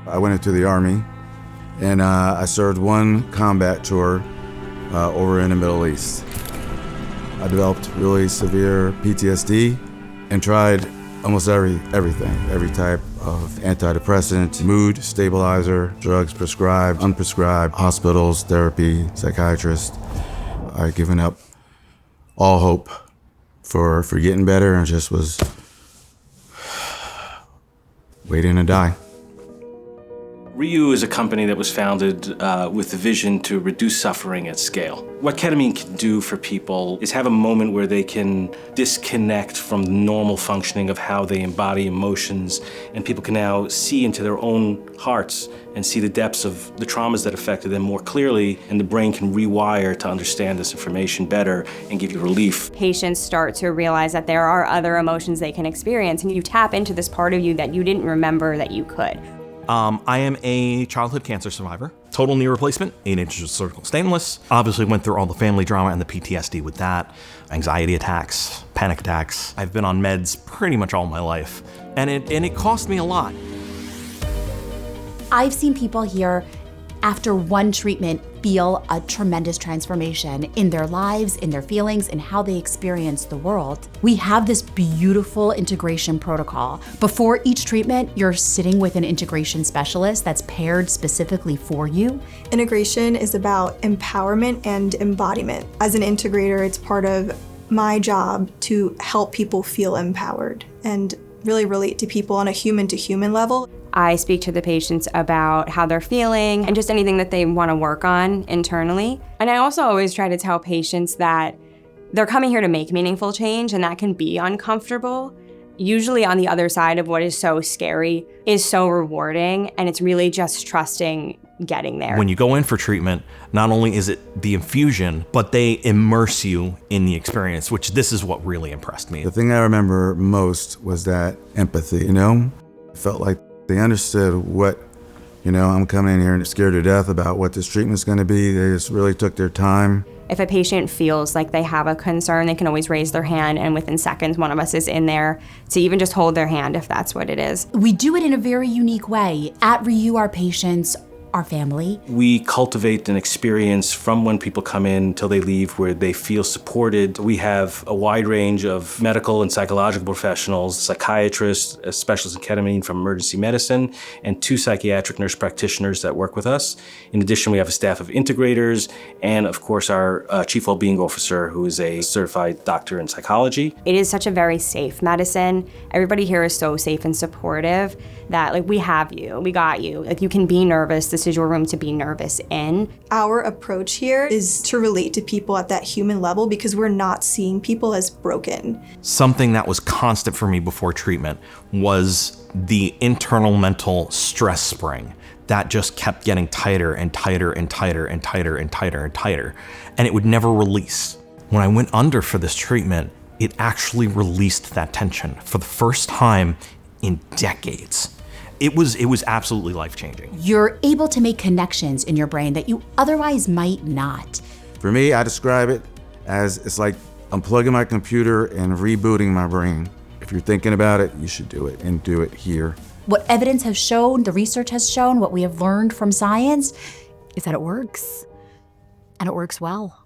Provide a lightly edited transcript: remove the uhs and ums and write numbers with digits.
I went into the Army, and I served one combat tour over in the Middle East. I developed really severe PTSD and tried almost everything, every type of antidepressant, mood stabilizer, drugs prescribed, unprescribed, hospitals, therapy, psychiatrist. I'd given up all hope for getting better and just was waiting to die. ReYou is a company that was founded with the vision to reduce suffering at scale. What ketamine can do for people is have a moment where they can disconnect from the normal functioning of how they embody emotions, and people can now see into their own hearts and see the depths of the traumas that affected them more clearly, and the brain can rewire to understand this information better and give you relief. Patients start to realize that there are other emotions they can experience, and you tap into this part of you that you didn't remember that you could. I am a childhood cancer survivor. Total knee replacement, 8 inches of surgical stainless. Obviously went through all the family drama and the PTSD with that. Anxiety attacks, panic attacks. I've been on meds pretty much all my life. And it cost me a lot. I've seen people here after one treatment feel a tremendous transformation in their lives, in their feelings, and how they experience the world. We have this beautiful integration protocol. Before each treatment, you're sitting with an integration specialist that's paired specifically for you. Integration is about empowerment and embodiment. As an integrator, it's part of my job to help people feel empowered and really relate to people on a human-to-human level. I speak to the patients about how they're feeling and just anything that they want to work on internally. And I also always try to tell patients that they're coming here to make meaningful change, and that can be uncomfortable. Usually on the other side of what is so scary is so rewarding, and it's really just trusting getting there. When you go in for treatment, not only is it the infusion, but they immerse you in the experience, which this is what really impressed me. The thing I remember most was that empathy, I felt like they understood what, I'm coming in here and scared to death about what this treatment's gonna be. They just really took their time. If a patient feels like they have a concern, they can always raise their hand, and within seconds, one of us is in there to even just hold their hand if that's what it is. We do it in a very unique way. At ReYou, our patients our family. We cultivate an experience from when people come in till they leave where they feel supported. We have a wide range of medical and psychological professionals, psychiatrists, specialists in ketamine from emergency medicine, and 2 psychiatric nurse practitioners that work with us. In addition, we have a staff of integrators and, of course, our chief well-being officer, who is a certified doctor in psychology. It is such a very safe medicine. Everybody here is so safe and supportive that, we have you, we got you. You can be nervous. This is your room to be nervous in. Our approach here is to relate to people at that human level because we're not seeing people as broken. Something that was constant for me before treatment was the internal mental stress spring that just kept getting tighter and tighter and tighter and tighter and tighter and tighter, and it would never release. When I went under for this treatment, it actually released that tension for the first time in decades. It was absolutely life-changing. You're able to make connections in your brain that you otherwise might not. For me, I describe it as it's like unplugging my computer and rebooting my brain. If you're thinking about it, you should do it, and do it here. What evidence has shown, the research has shown, what we have learned from science is that it works, and it works well.